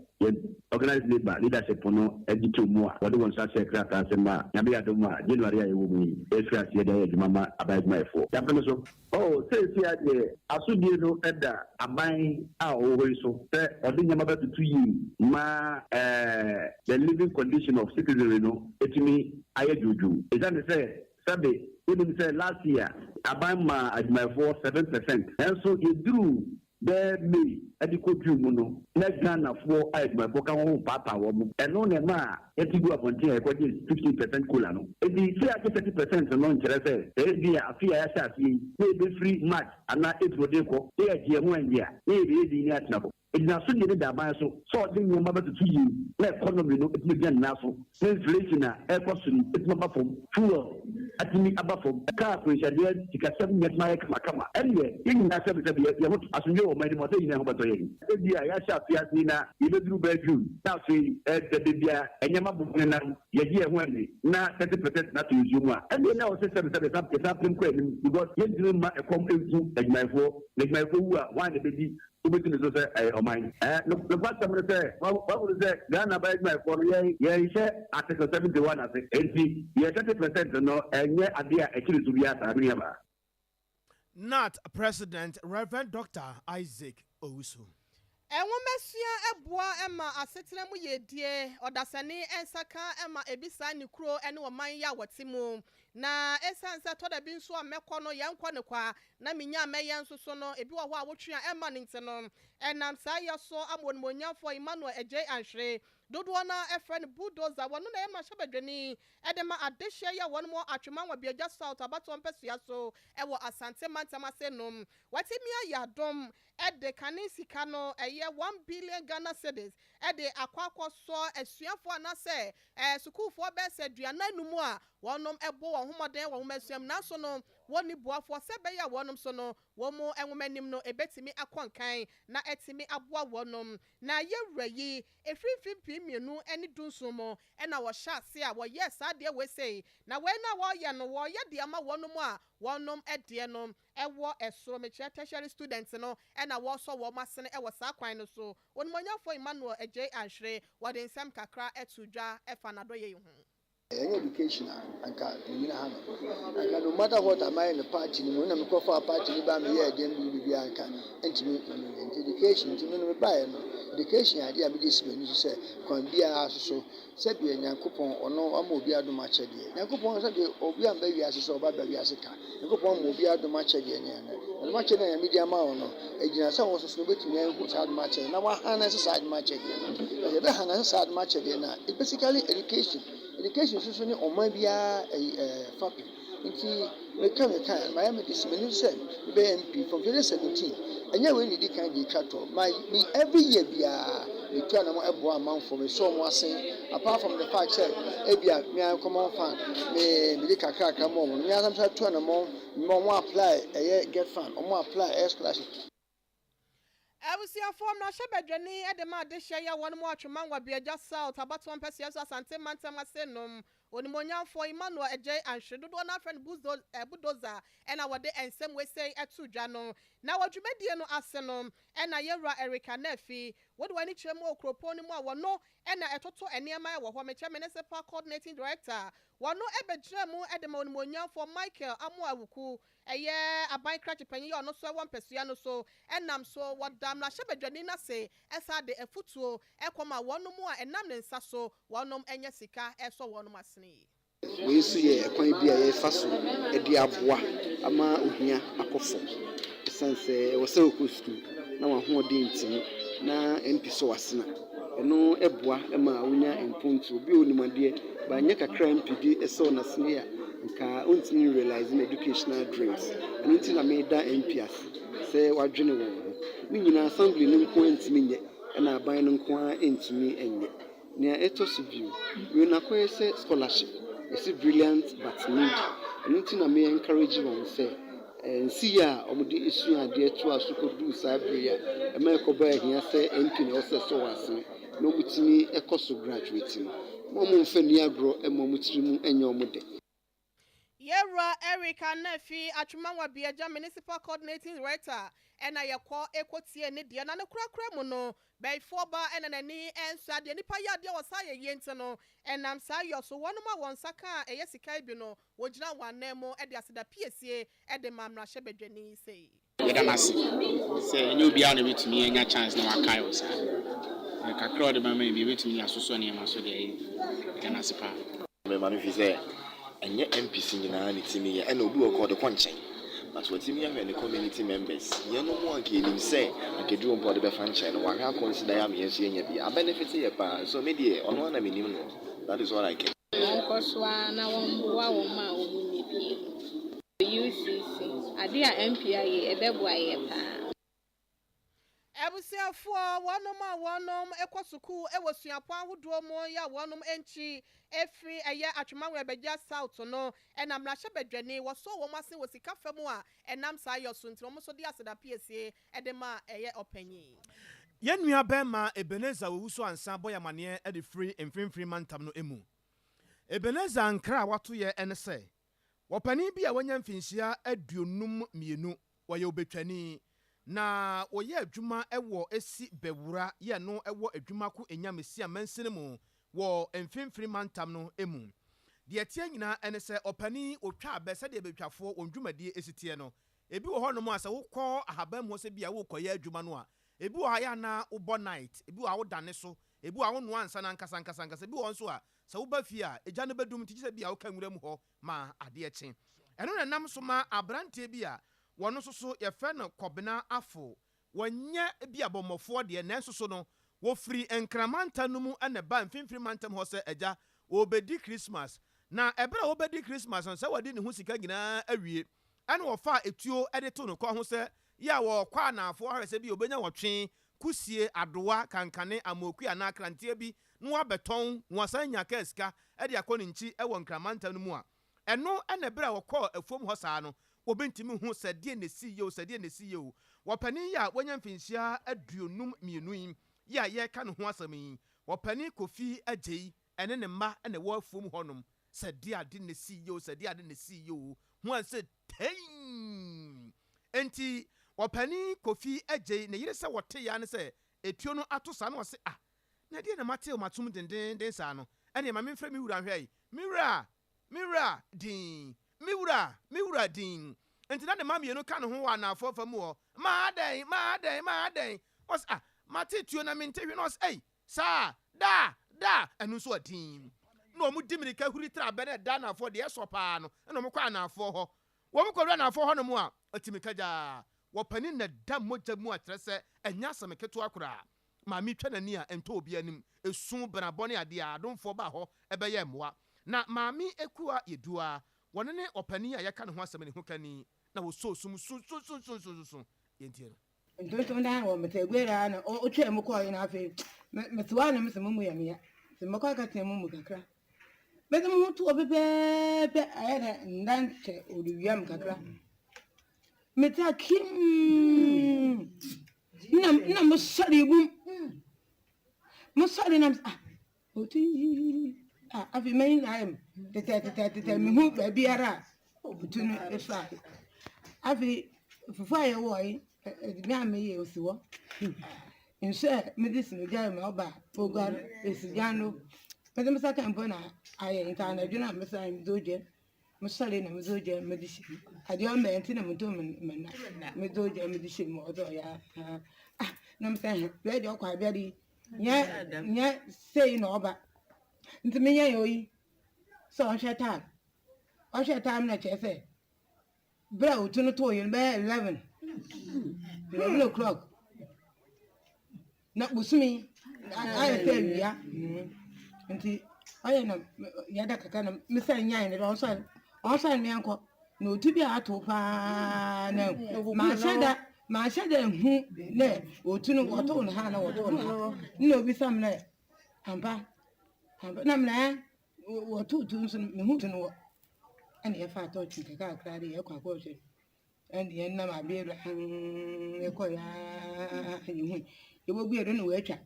organized labor leadership no agye to mu a wɔde wɔn nsa hyɛ krataa asɛm a nyame yɛ adom a January a yɛwɔ mu yi ɛfiri aseɛ de ayɛ adwuma ma aban adwumayɛfoɔ yɛapɛ no so sɛsi adeɛ asodie no ɛda aban a ɔwɔ hɔ yi so sɛ ɔde nneɛma bɛtoto yie ma the living condition of citizenry no ɛtumi ayɛ dwodwo ɛsiane sɛ sɛbe wonim sɛ last year aban ma adwumayɛfoɔ 7% ɛnso yɛduru bɛɛ May ɛde kɔduru mu no na Ghanafoɔ a adwumayɛfoɔ ka ho paapaa wɔ mu ɛno ne ma a yɛte gu abɔnten a yɛkɔgye 15% kola no ɛdi sɛ ake 30% no nkyerɛ sɛ ɛbi a afe a yɛahyɛ aseɛ yi na yɛbɛfiri March anaa April de kɔ na yɛgyeɛ ho anyi a na yɛbɛyɛdi ne atena hɔ ɛgyina so deɛ ne da aban so sɛ ɔde nneɛma bɛtoto yie na economy no ɛtumi gyina nna so na inflation a ɛkɔ so no ɛtumi aba fam fuel atumi aba fam kaa akɔnhyadeɛ sikasɛm nyɛtuma yɛ kamakama ɛneɛ yɛnyinaa sɛbesɛbe yɛho asomdwe wɔ ɔman no mu ɔsɛ nyinaa ho bɛtɔ yɛ ɛbi a yɛahyɛ afiase na yɛbɛduru bɛadwum na afei ɛdɛdɛ bia ɛnyɛma bobone nam yɛgye yɛ ho ani na 30% na to nsuo mu a ɛneɛ na ɔsɛ sɛbesɛbe yɛsan pem kɔ anim because yɛntumi ma ɛkɔm ɛntu adwumayɛfoɔ na adwumayɛfoɔ wu a wɔn a na bɛdi wobɛtumi so sɛ ɔman nokwasɛm no sɛ wahunu sɛ Ghana ba adwumayɛfoɔ no yɛnhyɛ article 71 ase enti yɛ 30% no ɛnyɛ adeɛ a ɛkyiri so biaa saa meneɛbaa Not President Reverend Dr. Isaac Owusu. Enwomesua eboa ema asetena mu yedie odasani ensaka ema ebisa ne kuro ene oman ya watimu na esansa to da bi nso amekọ no yenkọ ne kwa na minya meyen nso so no ebi wo ho a wotwea ema ne nteno enam sa yeso amonmonyafo Emmanuel Ejay Anhwe dodo na efren bulldozer wono na ema hyebadwani edema adehye ya wono mo atwema wa biaja south abato mpesua so ewo asante mantamase nom watimi ayadom ede kanisika no eye 1 billion Ghana cedis ede akwakọ so asuafo anase sukufo bese aduana numu a wonom ebo wo homoden wo masuam na so no woni boafo sebe ya wonom so no wo mo enwomanim no ebetimi akonkan na etimi aboa wonom na yewura yi efrifimpi mienu eni dunsumo ena wo hyase a wo yes ade we sei na we na wo ye no wo ye de ama wonom a wonom ede no ewo esoro meche tertiary students no ena wo so wo masene ewo sa kwan no so wonmonyafo Emmanuel Ejay Anhwe wo de nsem kakra etudwa efa na do ye hu education anka nyina ha anka no matter what am I in the party no na me ko for party ni ba me ye dem bi anka entimi education ntimi no me ba no education ade a me dey sibe ni so say kwan bia so se bi Nyankopon ono ama obi adom akyede Nyankopon se bi obi amba wi ase so oba ba wi ase ka Nyankopon ma obi adom akyede ne na ma kyede na me di ama ono ejina se won so so betumi anku sa adom akyede na wa hana se sa adom akyede e be hana se sa adom akyede na basically education so ni oman bia fapi nti meka Miami this many said BMP from 2017 and yeah we need kind of chato my me every year we turn a amount for me so much saying apart from the fact that ebia me come on fan me kakra come on me am try to na mo apply get fan or apply scholarship. Abusia form na shebedwani edema de hye won mo atweman wa biaja south abato mpese yeso asante mantama senom onimonyamfo Emmanuel Ejay anhwedodo na friend budoza ena wode ensem we say etu dwa no na wadwumedie no ase no ena yewra Erica Nefi wode wani kyerem okropo ni mu a wono ena etoto enema e wo ho meche municipal coordinating director wono ebegyina mu edema onimonyamfo Michael Amuawuku eye aban krache panyi ono so won pesua no so enam so wadam na shebedwani na se esa de efutuo ekoma wono mu a enam ne nsa so wonom enya sika eso wonom asene we see a kwan bia ye fa so e di aboa ama ohia akofo sense wo se okustu na wa ho de ntimi na MP so wasena eno eboa ema wonya empuntu obi onimade ba nya kakra MPD eso na sene ya nka ontini realize in educational dreams and until I made that MPS say wadwene wo ni nyina assembly ni nko ntimi nye na aban no nko ntimi enye na etoso view we na ko say scholarship is brilliant but need and until I may encourage one say and see ya omudi isu ade to asukodu sabria e ma ko ba hia say MP na ose so wase no mutimi ekoso graduate mo mo mfani agro e mo mutirimu enye omude. Yewra Erica Nefi atwemanwa biaja municipal coordinating director ena yekọ ekotie ne de na ne kurakura mu no before ba ena nani ensa de nipa ya de wosa ye yente no enam sa yo so wonuma wonsaka eye sika bi no wogina wanemo e de aseda piesie e de mamra hyebedwani sei yedamasi se nyu bia na betumi anya chance na wakai osa kakra de mama bi betumi asoso ne maso de yedamasi pa me manu fi se enye MPC nyina ne timi ye ena obi wɔ de kɔnkyɛn but what timi ye ne community members ye no mo anke nim se akedu on board be fa nkyɛn no wa ha consider am ye so ye nya bi a benefit ye pa so me de ɔno na me nim no that is all I can nkoswa na womboa wo ma omu ne bi UCC ade a MPI ye ebeboa ye pa Ebusiafo wonom ekosuku ewosuapo ahodo mo ya wonom enchi efri eye atwemanwe beja south no enam na hyebedwani woso wo mase wosika famu a enam sa yoso ntro mo so de aseda piesie edema eye opanyi yenua bema Ebeneza wowuso ansa boya mane e de free mfimfiri mantam no emu Ebeneza nkra wato ye ene se wopani bi a wanya mfinhia aduonum mienu woye obetwani na oye adwuma ewo esi bewura ye no ewo adwuma ko enyamesi amansene mu wo mfimfiri mantam no emu de etie nyina ene se opani otwa abese de betwafo ondwumadie esitie no ebi wo hono mu asa wokọ ahaban mu se bia wokoye adwuma no a ebi wo haya na ubo night ebi wo awodane so ebi wo awonu ansa na nkasa ebi wo nso a sa wo ba fi a eja no bedum ti se bia wo kanwura mu ho ma ade eche eno na nam so ma abrante bi a wono soso ye fe no kobena afo wonye bi abomofo de nanso so no wo free enkramanta no mu ane ba mfimfiri mantam ho se eja obedi Christmas na ebra obedi Christmas on se wadi ne hu sika nyina awie ane wo fa etuo ede to no ko ho se ya wo kwa na afo harese bi obenya wotwe kusie adoa kankane amoku ana krantie bi no abeton no asanya ka sika ede akọ nchi e wo enkramanta no mu a eno ane bra wo kọ afom ho saa no obentimi hu sadie ne CEO wopani ya wanya mfinhia aduonum mienu yi ya ye ka no ho asami wopani Kofi Agye ene ne mma ene wo afum honom sadie ade ne CEO hu anse ten enti wopani Kofi Agye ne yire se wote ya ne se etuo no atosa no se na die na mateo matum den sa no ene ma memfra mi wura hwai mira din miwura din entina de mama yenu ka no ho wa na afofa mu ho ma den was matetuo na mentehwe no sa da enu so adin no mu dimirika huri tra bere da na afo de esopa no eno mo kwa na afo ho wo mo kwara na afo ho no mu a atimika ja wo pani na da moja mu atrese enya sameketo akura ma mi twa nani a ento obi anim esu bra bone ade a domfo ba ho ebe ye moa na maami ekua yedua wɔne ne ɔpani a yɛka ne ho asɛm ne ho kani na wɔso sum so yɛntie no ntontom dan wɔ mɛtɛgwera na ɔtwa mu kɔɔ na afei mɛtewa na mɛsɛ mu yɛ meya sɛ mɛkɔ aka tena mu kakra bɛsɛ mu to bɛbɛɛbɛ ayɛ dɛ ndankyɛ ɔdewia mu kakra mɛte akim na mɛsɔre bum mɛsɔre na ɔti afei mɛyi na ayɛ m tɛtɛtɛtɛtɛ mehu baabiara a ɔtu no ɛfa afei fufu a yɛwɔ yi me ameye osiwo nse medicine gya me oba ogar esigano pede me saka mpo na aye nta na dwuna me sa doje me sale na me doje medicine ade o me nti na me do me na me doje medicine mo do ya na me say we de okwa bia di nya sei na oba nti me nya yoyi so o hwe time na che say bra otu no to yin be 11 o'clock na busumi ayɛ sɛ awia nti ɔyɛ na yɛda kaka na mesa nyae ne ɔsɔre ne nkɔ na otu bi ato paa na maahyɛ da hu na otu no wɔtoo no ha na wɔtoo no ha na obi sam na ampa na mena wɔtoo tu nso mehu tu no wɔ ɛna yɛfa atɔkye kakra de yɛkɔ akɔhwɛ and the end of my beard, you will be a dinner waiter.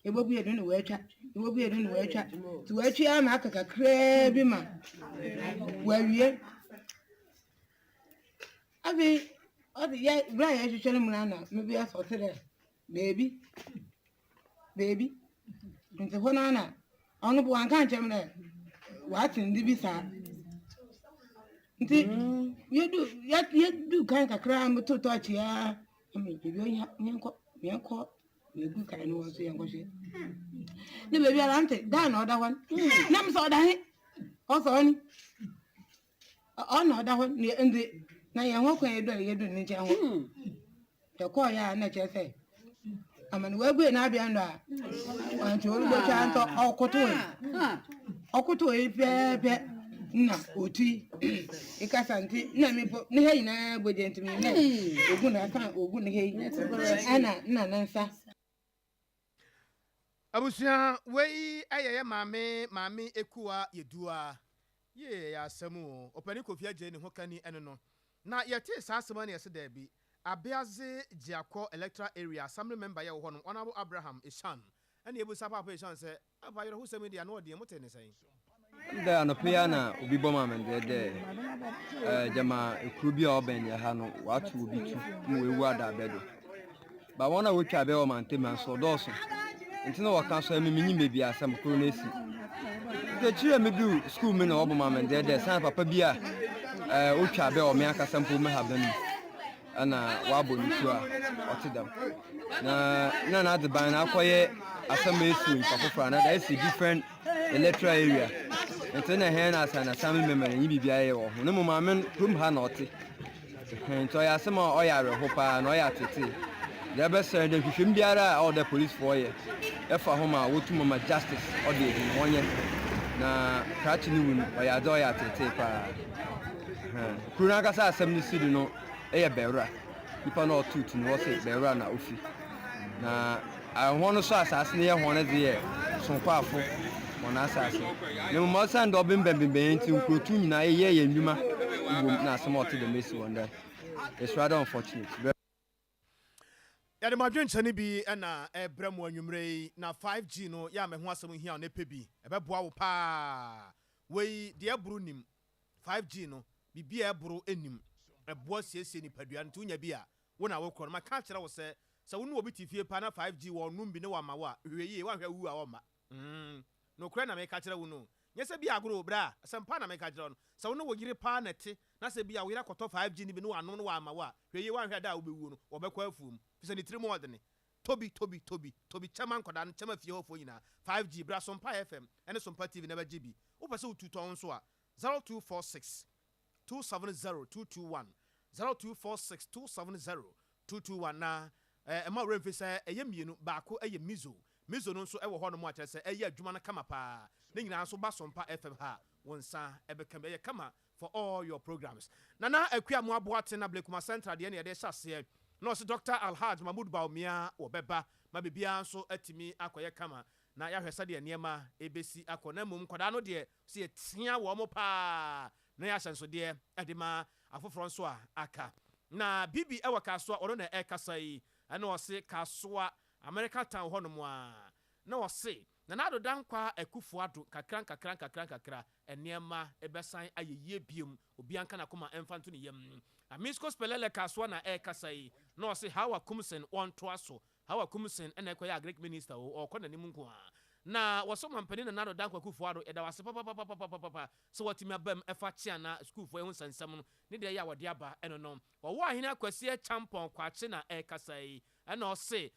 It will be a dinner waiter. It will be a dinner waiter. To where you are, like a crabby man. Where you I mean, oh, the yeah, right, I should tell him, maybe I thought today, baby. And the one Anna, only one can't tell me what's in the visa. You do kind of crime to touch ya. I mean, if you call me good kind of say, the baby auntie, that other one. Nam saw that also on other one near in the now walk when you do in the call ya nature say. I mean, we're going to be under. And you will go chance or koto na oti ikasanti na mi ne he na bodenti mi na ogun na kan ogun ne he ana na nansa abusia wei ayeye maame ekuwa yedua ye ya asemu opani kofi agye ne ho kani eno no na yete saa asema na yese da bi abiaze giakọ electoral area assembly member ye wo ho no honorable Abraham Ishan ene ebusa papa Ishan se abayero ho semi dia no ode mutene sen da anopia na obi boma mende jama ekrubi oben ya ha no watu obi tu mu ewu ada bedo ba wona wo twa be o mante man so doso ntino waka so emi minyi mebi asam kro na esi de chire me du school me na oboma mende san papa bia o twa be o me aka sampo me ha ban ana wabo nitu a otidam na de ban na akoye asam esu mpafofra na da esi different electoral area nti na hen asa na family member yi bibia ye wo ho ne mo mamen kum ha na ote nti ya asema o ya re ho pa na o ya tete ya be say de hwehwem biara all the police for ye e fa ho ma wotu mama justice o de di wonye na krachi ni wun o ya do ya tete pa kuna ka sa asem ni sidi no e ye bewra nipa na otutu no se bewra na ofi na ahụ no so asase ne ye ho ne de ye sonkwafo ona asase ne mo san do bembembembe nti nkrotu nyina ye ndwuma na asem de mesi wonder it's rather unfortunate ya de madwen chane bi na ebrem anwumre na 5G no ya me ho asem hia na pebi ebeboa wo pa wei de eburu nim 5G no bibia eburu enim eboa siesie ni padua nti unya bi a wo na wo kro no maka kire wo se wonu obi tifie pa na 5G wo num bi ne wa ma wa hweye wa hwa wu a wo ma no kra na meka kire wo no nyese bi agro bra sempa na meka kire no se wonu wo yire pa na te na se bi a wo yire koto 5G ni bi ne wa no wa ma wa hweye wa hwa da wo bewu no wo bekwa afuum fise ni trimo odene tobi chairman koda no chama fie hofo nyina 5G bra Sompa FM ene Sompa TV na ba GB wo pese wo tuton so a 0246 270 221 0246 270 221 na ema remfisa eye mienu baako eye mizo no nso ewo ho no mo akere se eye adwuma na kama pa ne nyina nso ba Sompa FM ha wonsa ebekam eye kama for all your programs. Nana Equia Muabuate na Blekuma Central, the end of Nurse Dr. Alhaj Mahmoud Baumia or Beba, Mabibia so etimi akoye kama. Na ya hwesa de niema ebesi akona mum kwadano de se tia wo mo pa na ya hyenso de edema afoforo nso a aka na bibi ewa kaso ono na ekasa yi ana o se kaso America town hono mo a na o se na nado dankwa akufu ado kakran eniema ebesan ayeye biem obi anka na koma emfanto ne yam amisko spelele kaso na ekasa yi na o se hawa kumsen on toaso hawa kumsen ena ekoya agric minister o kona nimu nko a na wasoma mpani na nado dankwa akufu ado eda wase papa so watimi abam efa chia na school fo ehun sansam no ne de ya wode aba eno no wo ahene akwase champon kwache na ekasa yi ena o se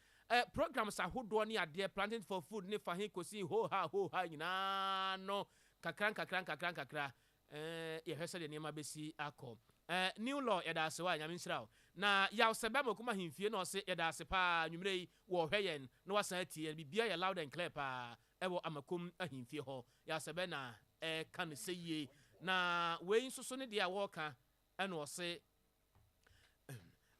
programs ahodo ne ade planting for food ne fa hin kosi ho ha nyina no kakran ye hwese de niema besi akọ new law yada ase wa nyame nhyira na ya sebe makuma himfie na ose yada ase pa nwumre yi wo hweyen na wasan atie bibia ya loud and clear pa ewo amakum ahimfie ho ya sebe na kan seye na we nsoso ne de a wo ka na ose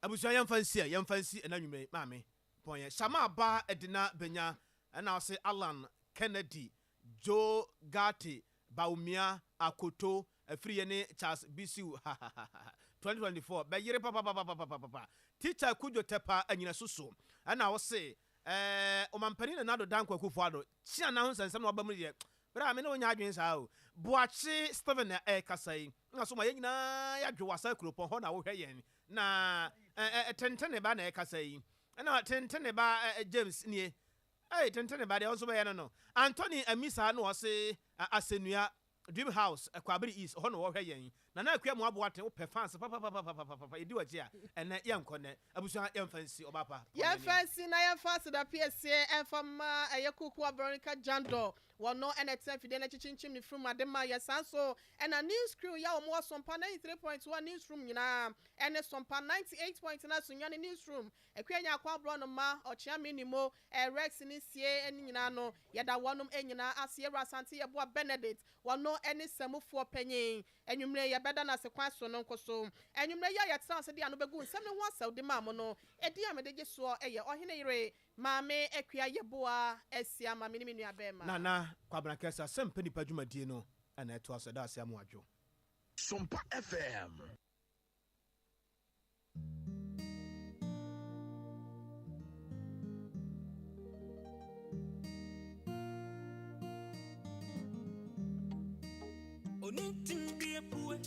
abusu yamfansi na nwumre maame ponye shama ba edina benya na ose Alan Kennedy Joe Gatti Baumia Akoto Afriye ne Charles Bisiu 2024 be yire papa teacher Kujo Tepa anyina susu ana wo se omampani na nado dankwa kufu ado chia na ho sense na obamu de bra me na onya adwen sa o Boachi Steven na kasai na so ma yina ya dwewasa kropon ho na wo hweyen na tentene ba na kasai na tentene ba James nie tentene ba de also be no Anthony Amisa no se asenua Dream House Kwabiri East ho no wo hweyen na akwa mu aboate wo pe fans papa edi waje a ene yenkone abusu yemfansi obapa yemfansi na yemfansi da PSA enfama ayekuku Veronica Jando wono NXF fide na chichinchim ni from adema yesanso ena news crew ya omo Sompa 93.1 newsroom nyina ene Sompa 98.9 na sunyane newsroom ekwenya akwa bro no ma ochia minimo Rex ni sie eni nyina no yeda wonum enyina asie Rasante yebo Benedict wono ene samufo panyin enwumre ya beda na sekwaso no nkoso enwumre ya yetranse de ano begu nsem ne ho asawde maamo no edi amedeje so eye ohene yire maame ekua yeboa asia maame ni menu abema nana kwabna kesa sempeni padwumadie no ana eto asada asia mo adwo Sompa FM Onitin bie pue